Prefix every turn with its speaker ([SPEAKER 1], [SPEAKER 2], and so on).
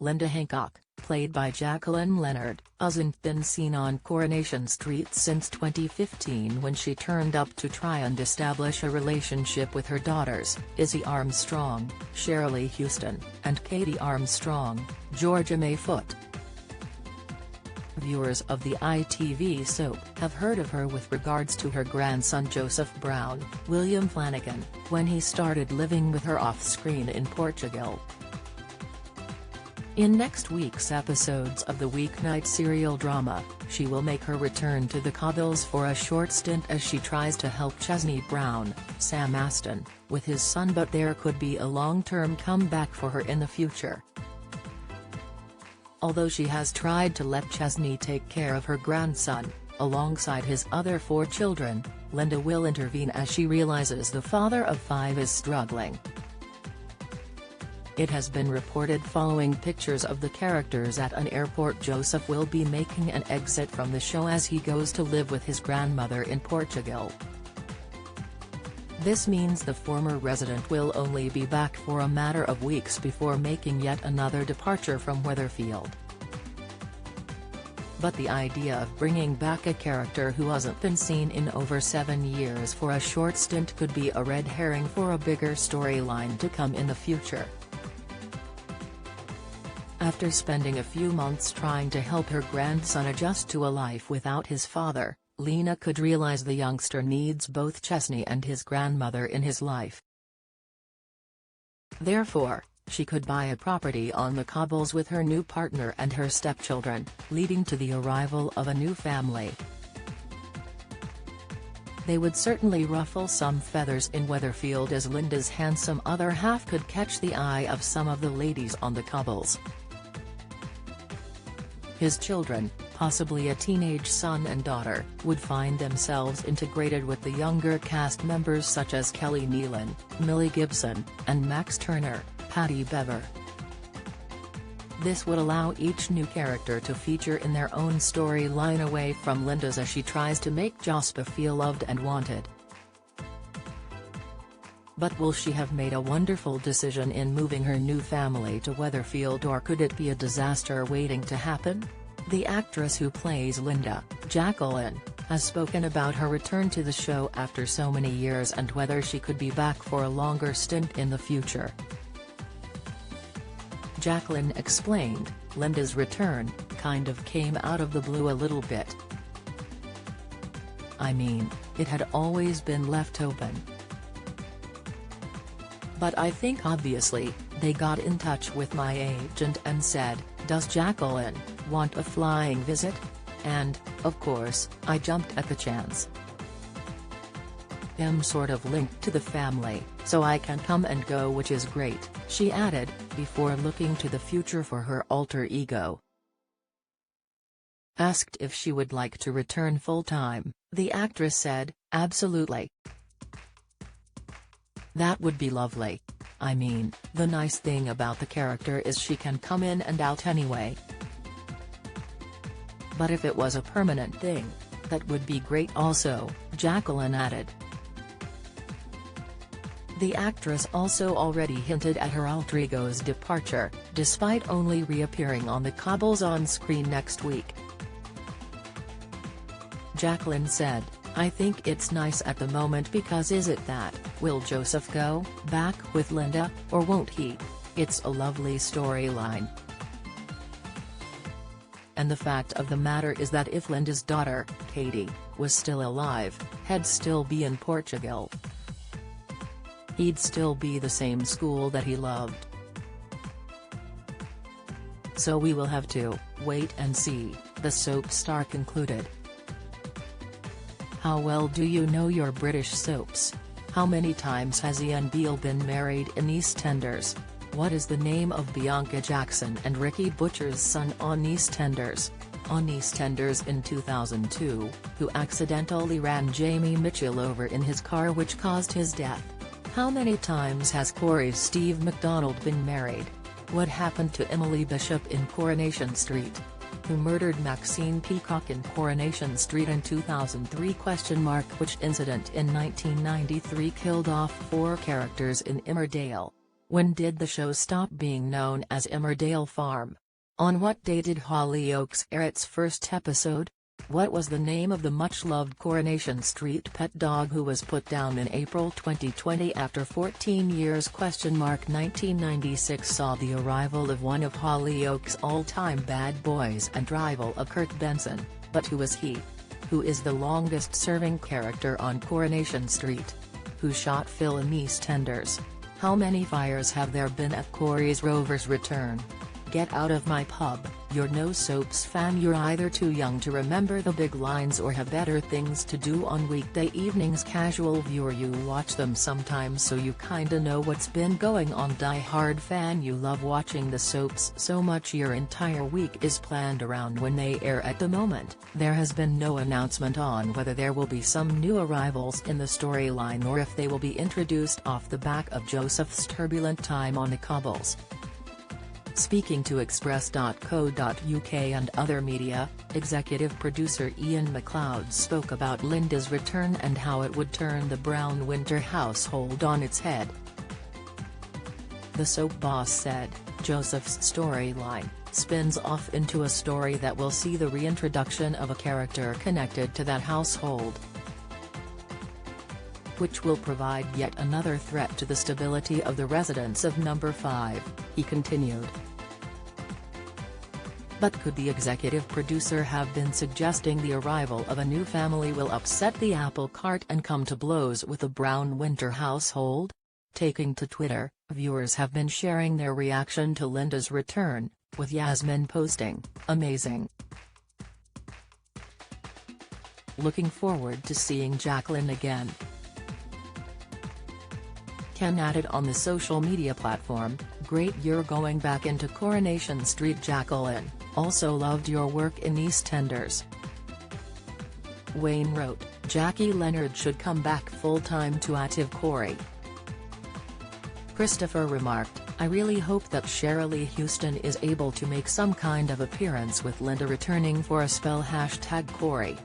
[SPEAKER 1] Linda Hancock, played by Jacqueline Leonard, hasn't been seen on Coronation Street since 2015 when she turned up to try and establish a relationship with her daughters, Izzy Armstrong, Shirley Houston, and Katie Armstrong, Georgia May Foote. Viewers of the ITV soap have heard of her with regards to her grandson Joseph Brown, William Flanagan, when he started living with her off-screen in Portugal. In next week's episodes of the weeknight serial drama, she will make her return to the cobbles for a short stint as she tries to help Chesney Brown, Sam Aston, with his son, but there could be a long-term comeback for her in the future. Although she has tried to let Chesney take care of her grandson, alongside his other 4 children, Linda will intervene as she realizes the father of 5 is struggling. It has been reported following pictures of the characters at an airport Joseph will be making an exit from the show as he goes to live with his grandmother in Portugal. This means the former resident will only be back for a matter of weeks before making yet another departure from Weatherfield. But the idea of bringing back a character who hasn't been seen in over 7 years for a short stint could be a red herring for a bigger storyline to come in the future. After spending a few months trying to help her grandson adjust to a life without his father, Lena could realize the youngster needs both Chesney and his grandmother in his life. Therefore, she could buy a property on the cobbles with her new partner and her stepchildren, leading to the arrival of a new family. They would certainly ruffle some feathers in Weatherfield, as Linda's handsome other half could catch the eye of some of the ladies on the cobbles. His children, possibly a teenage son and daughter, would find themselves integrated with the younger cast members such as Kelly Nealon, Millie Gibson, and Max Turner, Patty Bever. This would allow each new character to feature in their own storyline away from Linda's as she tries to make Jospa feel loved and wanted. But will she have made a wonderful decision in moving her new family to Weatherfield, or could it be a disaster waiting to happen? The actress who plays Linda, Jacqueline, has spoken about her return to the show after so many years and whether she could be back for a longer stint in the future. Jacqueline explained, "Linda's return kind of came out of the blue a little bit. I mean, it had always been left open. But I think obviously, they got in touch with my agent and said, 'Does Jacqueline want a flying visit?' And, of course, I jumped at the chance. I'm sort of linked to the family, so I can come and go, which is great," she added, before looking to the future for her alter ego. Asked if she would like to return full-time, the actress said, "Absolutely. That would be lovely. I mean, the nice thing about the character is she can come in and out anyway. But if it was a permanent thing, that would be great also," Jacqueline added. The actress also already hinted at her alter ego's departure, despite only reappearing on the cobbles on screen next week. Jacqueline said, "I think it's nice at the moment because is it that, will Joseph go back with Linda, or won't he? It's a lovely storyline. And the fact of the matter is that if Linda's daughter, Katie, was still alive, he'd still be in Portugal. He'd still be the same school that he loved. So we will have to wait and see," the soap star concluded. How well do you know your British soaps? How many times has Ian Beale been married in EastEnders? What is the name of Bianca Jackson and Ricky Butcher's son on EastEnders? On EastEnders in 2002, who accidentally ran Jamie Mitchell over in his car, which caused his death? How many times has Corey's Steve MacDonald been married? What happened to Emily Bishop in Coronation Street? Who murdered Maxine Peacock in Coronation Street in 2003? Which incident in 1993 killed off 4 characters in Emmerdale? When did the show stop being known as Emmerdale Farm? On what day did Hollyoaks air its first episode? What was the name of the much-loved Coronation Street pet dog who was put down in April 2020 after 14 years? 1996 saw the arrival of one of Hollyoaks' all-time bad boys and rival of Kurt Benson, but who is he? Who is the longest-serving character on Coronation Street? Who shot Phil in EastEnders? How many fires have there been at Corey's Rover's return? Get out of my pub, you're no soaps fan. You're either too young to remember the big lines or have better things to do on weekday evenings. Casual viewer, you watch them sometimes so you kinda know what's been going on. Die-hard fan, you love watching the soaps so much your entire week is planned around when they air. At the moment, there has been no announcement on whether there will be some new arrivals in the storyline or if they will be introduced off the back of Joseph's turbulent time on the cobbles. Speaking to Express.co.uk and other media, executive producer Ian MacLeod spoke about Linda's return and how it would turn the Brown Winter household on its head. The soap boss said, Joseph's storyline spins off into a story that will see the reintroduction of a character connected to that household, which will provide yet another threat to the stability of the residents of Number 5, he continued. But could the executive producer have been suggesting the arrival of a new family will upset the apple cart and come to blows with the Brown Winter household? Taking to Twitter, viewers have been sharing their reaction to Linda's return, with Yasmin posting, "Amazing. Looking forward to seeing Jacqueline again." Ken added on the social media platform, "Great year going back into Coronation Street. Jacqueline, also loved your work in EastEnders." Wayne wrote, "Jackie Leonard should come back full-time to Ative Corey." Christopher remarked, "I really hope that Shirley Houston is able to make some kind of appearance with Linda returning for a spell. #Corey."